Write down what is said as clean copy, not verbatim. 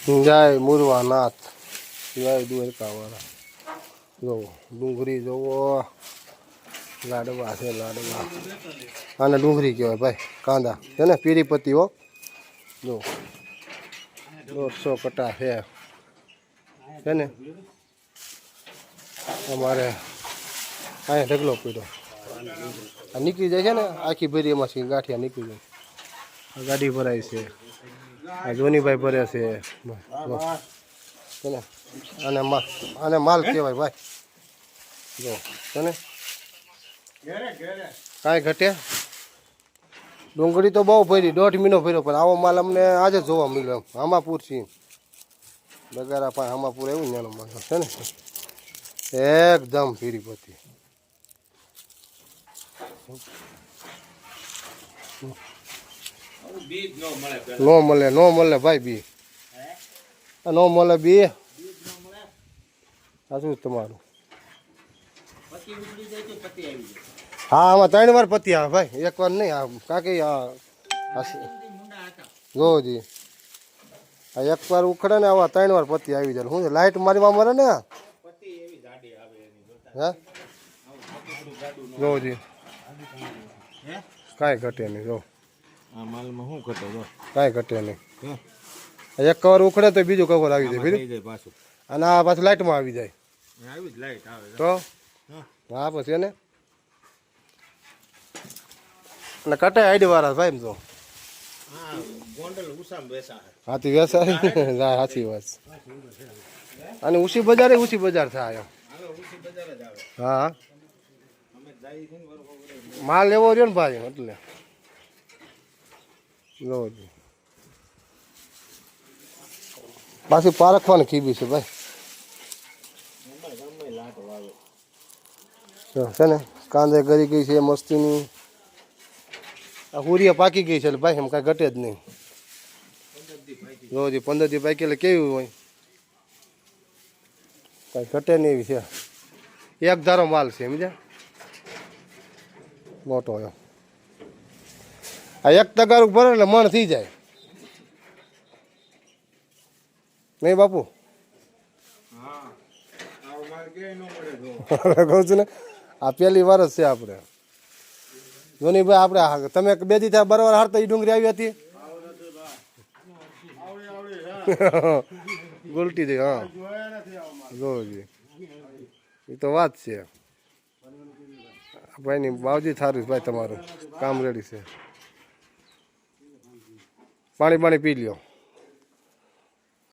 જય મુરવાનાથ, જય દ્વારકાવાળા. જો ડુંગળી જોવો, લાડવા છે લાડવા. આને ડુંગળી કહેવાય ભાઈ, કાંદા છે ને, પીળી પત્તી હો. જો 150 કટા છે ને. અમારે અહીંયા ઢગલો પીડો આ નીકળી જાય છે ને, આખી ભરી એમાંથી ગાંઠિયા નીકળી જાય. આ ગાડી ભરાય છે, આ જોનીભાઈ ભરે છે ને. આને માલ કહેવાય ભાઈ. જો છે ને, કાંઈ ઘટે. ડુંગળી તો બહુ ભરી, 1.5 મહિનો ભર્યો, પણ આવો માલ અમને આજે જોવા મળ્યો. એમ હામાપુર છે, બગારા પાસે હામાપુર એવું નાનો માલ છે ને, એકદમ પીરી પત્તી. નો મળે ભાઈ બી, નો મળે બી. આ શું તમારું? હા, આમાં 3 વાર પત્તી આવે ભાઈ, 1 વાર નહીં. આ કાંકી જોજી, આ 1 વાર ઉખડે ને, આવા 3 વાર પત્તી આવી જાય. શું છે, લાઈટ મારીમાં મરે ને. હા જોજી, કાંઈ ઘટે નહીં. જો માલમાં શું ઘટે? કાંઈ ઘટે નહીં. 1 કવર ઉખડે તો બીજું કવર આવી જાય પાછું, અને આ પાછું લાઈટમાં આવી જાય. તો હા પછી એને અને કટાઈ આઈડી વાળા ભાઈ. એમ તો હાથી વેસાય સાચી વાત. અને ઉસી બજાર થાય. હા, માલ લેવો રહ્યો ને ભાઈ, એટલે લો પાછી પારખવાની ખીબી છે ભાઈ. છે ને, કાંદે ગરી ગઈ છે મસ્તીની. આ હુરિયા પાકી ગઈ છે એટલે ભાઈ એમ કાંઈ ઘટે જ નહીં. રોજી 15 દી પાકી એટલે કેવું હોય, કાંઈ ઘટે નહીં એવી છે. 1 ધારો માલ છે સમજ્યા, મોટો એમ. આ 1 તગારું ભરે એટલે મણ થઈ જાય નહીં બાપુ? કહું છું ને, આ પહેલી વાર જ છે આપણે. જોનીભાઈ, આપણે તમે 2 દી થયા બરાબર હારતા એ ડુંગળી આવી હતી. ગુલટી દઈ. હા જોજી, એ તો વાત છે ભાઈની. બાવજી થારું ભાઈ, તમારું કામ રેડી છે. પાણી પી લ્યો.